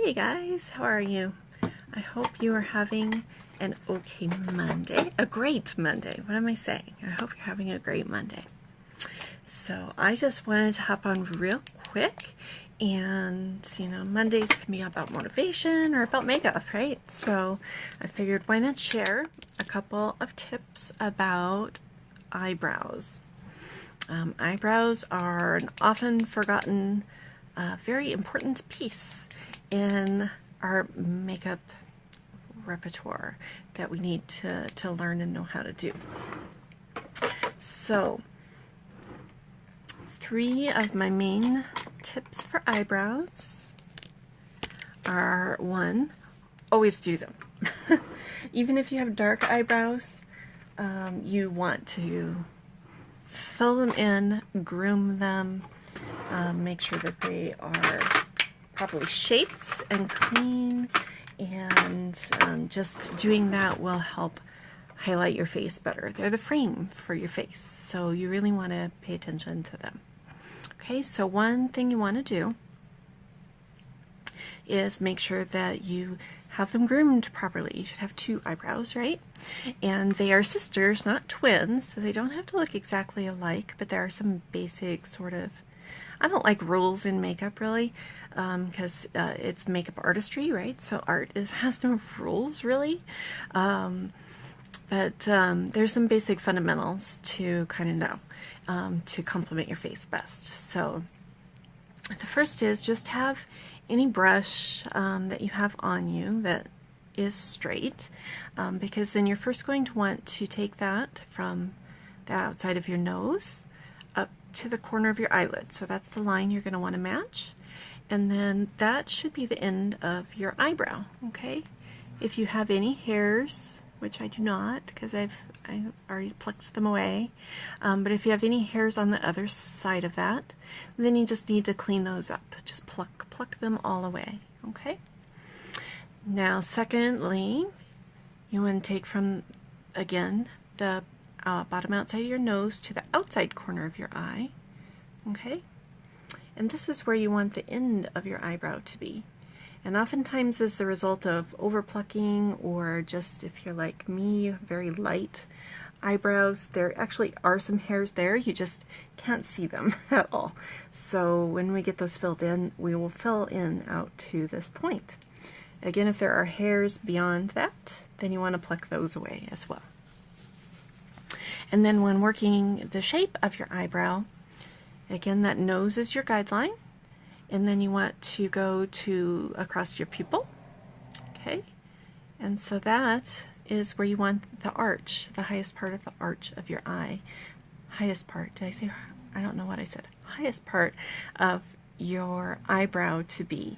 Hey guys, how are you? I hope you are having an okay Monday, a great Monday. What am I saying? I hope you're having a great Monday. So I just wanted to hop on real quick, and Mondays can be about motivation or about makeup, right? So I figured why not share a couple of tips about eyebrows. Eyebrows are an often forgotten, very important piece in our makeup repertoire that we need to learn and know how to do. So, 3 of my main tips for eyebrows are: 1, always do them. Even if you have dark eyebrows, you want to fill them in, groom them, make sure that they are properly shaped and clean, and just doing that will help highlight your face better. They're the frame for your face, so you really want to pay attention to them. Okay, so one thing you want to do is make sure that you have them groomed properly. You should have 2 eyebrows, right? And they are sisters, not twins, so they don't have to look exactly alike, but there are some basic sort of, I don't like rules in makeup really, because it's makeup artistry, right? So art has no rules really, but there's some basic fundamentals to kind of know to complement your face best. So the first is just have any brush that you have on you that is straight, because then you're first going to want to take that from the outside of your nose up to the corner of your eyelid. So that's the line you're going to want to match, and then that should be the end of your eyebrow. Okay, if you have any hairs, which I do not because I already plucked them away, but if you have any hairs on the other side of that, then you just need to clean those up. Just pluck them all away. Okay, now secondly, you want to take from, again, the bottom outside of your nose to the outside corner of your eye. Okay, and this is where you want the end of your eyebrow to be. And oftentimes as the result of over plucking, or just if you're like me, very light eyebrows, there actually are some hairs there, you just can't see them at all. So when we get those filled in, we will fill in out to this point. Again, if there are hairs beyond that, then you want to pluck those away as well. And then when working the shape of your eyebrow, again, that nose is your guideline, and then you want to go to across your pupil. Okay, and so that is where you want the arch, the highest part of the arch of your eye. Highest part, did I say? I don't know what I said. Highest part of your eyebrow to be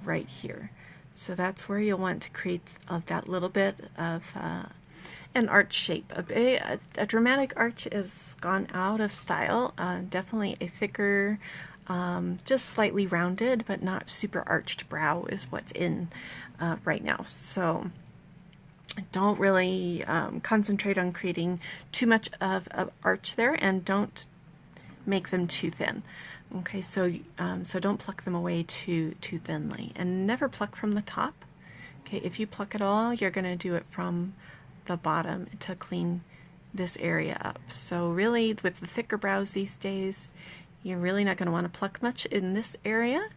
right here. So that's where you'll want to create that little bit of an arch shape. A dramatic arch is gone out of style. Definitely a thicker, just slightly rounded, but not super arched brow is what's in right now. So don't really concentrate on creating too much of an arch there, and don't make them too thin. Okay, so don't pluck them away too thinly, and never pluck from the top. Okay, if you pluck at all, you're going to do it from the bottom to clean this area up. So really, with the thicker brows these days, you're really not going to want to pluck much in this area,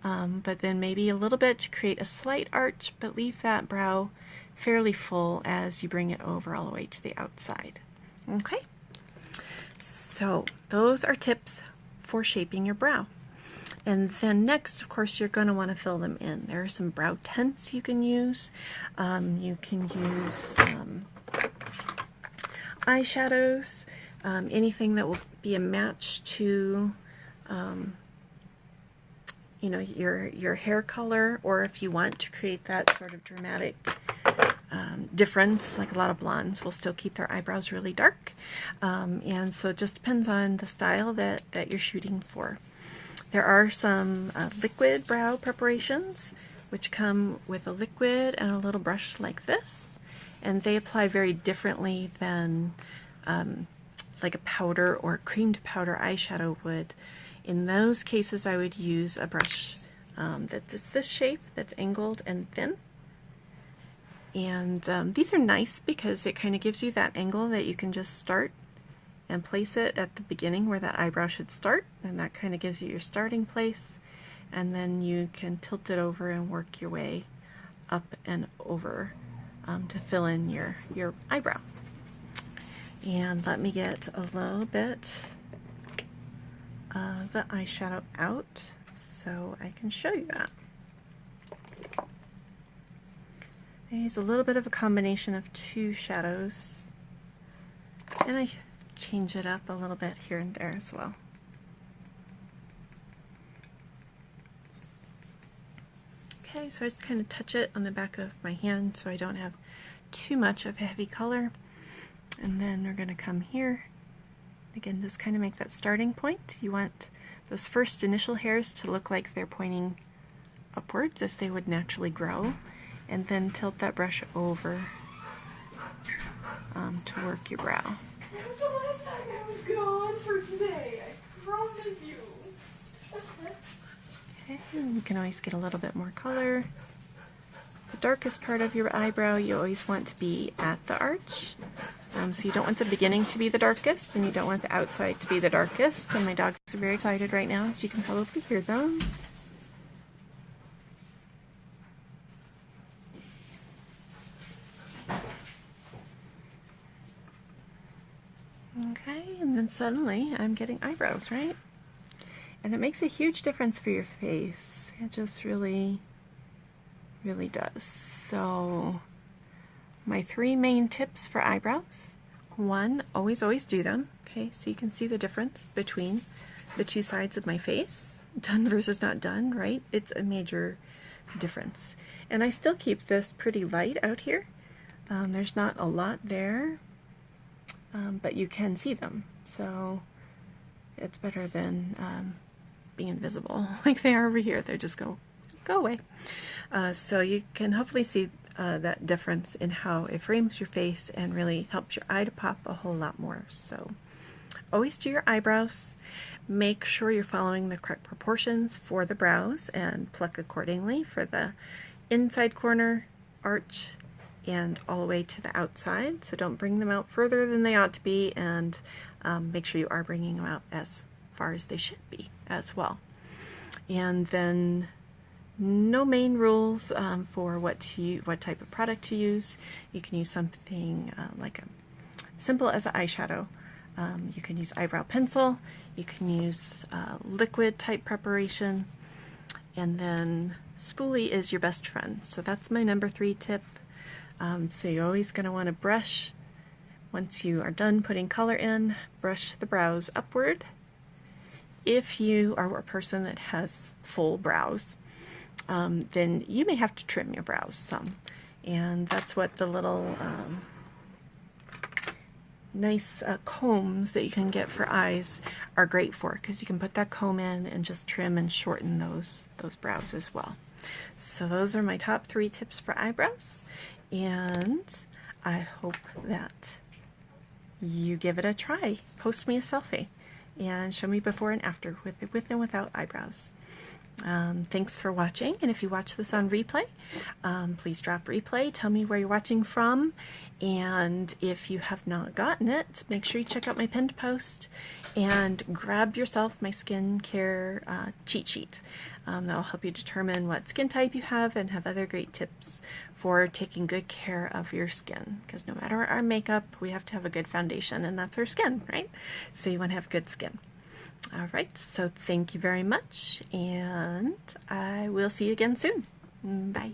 but then maybe a little bit to create a slight arch, but leave that brow fairly full as you bring it over all the way to the outside. Okay, so those are tips for shaping your brow. And then next, of course, you're going to want to fill them in. There are some brow tints you can use. You can use eyeshadows, anything that will be a match to your hair color, or if you want to create that sort of dramatic difference, like a lot of blondes will still keep their eyebrows really dark, and so it just depends on the style that you're shooting for. There are some liquid brow preparations which come with a liquid and a little brush like this, and they apply very differently than like a powder or creamed powder eyeshadow would. In those cases, I would use a brush that's this shape that's angled and thin. And these are nice because it kind of gives you that angle that you can just start and place it at the beginning where that eyebrow should start, and that kind of gives you your starting place, and then you can tilt it over and work your way up and over to fill in your eyebrow. And let me get a little bit of the eyeshadow out so I can show you that. I use a little bit of a combination of two shadows, and I change it up a little bit here and there as well. Okay, so I just kind of touch it on the back of my hand so I don't have too much of a heavy color. And then we're going to come here. Again, just kind of make that starting point. You want those first initial hairs to look like they're pointing upwards as they would naturally grow. And then tilt that brush over to work your brow. When was the last time I was gone for today? I promise you. Okay, and you can always get a little bit more color. The darkest part of your eyebrow you always want to be at the arch. So you don't want the beginning to be the darkest, and you don't want the outside to be the darkest. And my dogs are very excited right now, so you can probably hear them. Okay, and then suddenly I'm getting eyebrows, right? And it makes a huge difference for your face. It just really, really does. So my three main tips for eyebrows. One, always do them. Okay, so you can see the difference between the two sides of my face. Done versus not done, right? It's a major difference. And I still keep this pretty light out here. There's not a lot there. But you can see them, so it's better than being invisible like they are over here. They just go away. So you can hopefully see that difference in how it frames your face and really helps your eye to pop a whole lot more. So always do your eyebrows. Make sure you're following the correct proportions for the brows and pluck accordingly for the inside corner, arch, and all the way to the outside. So don't bring them out further than they ought to be, and make sure you are bringing them out as far as they should be as well. And then no main rules for what type of product to use. You can use something like simple as an eyeshadow. You can use eyebrow pencil. You can use liquid type preparation, and then spoolie is your best friend. So that's my number 3 tip. So you're always going to want to brush, once you are done putting color in, brush the brows upward. If you are a person that has full brows, then you may have to trim your brows some. And that's what the little nice combs that you can get for eyes are great for, because you can put that comb in and just trim and shorten those brows as well. So those are my top 3 tips for eyebrows. And I hope that you give it a try. Post me a selfie and show me before and after with and without eyebrows. Thanks for watching, and if you watch this on replay, please drop replay. Tell me where you're watching from, and if you have not gotten it, make sure you check out my pinned post and grab yourself my skincare cheat sheet. That'll help you determine what skin type you have and have other great tips for taking good care of your skin, because no matter our makeup, we have to have a good foundation, and that's our skin, right? So you want to have good skin. All right, so thank you very much, and I will see you again soon. Bye.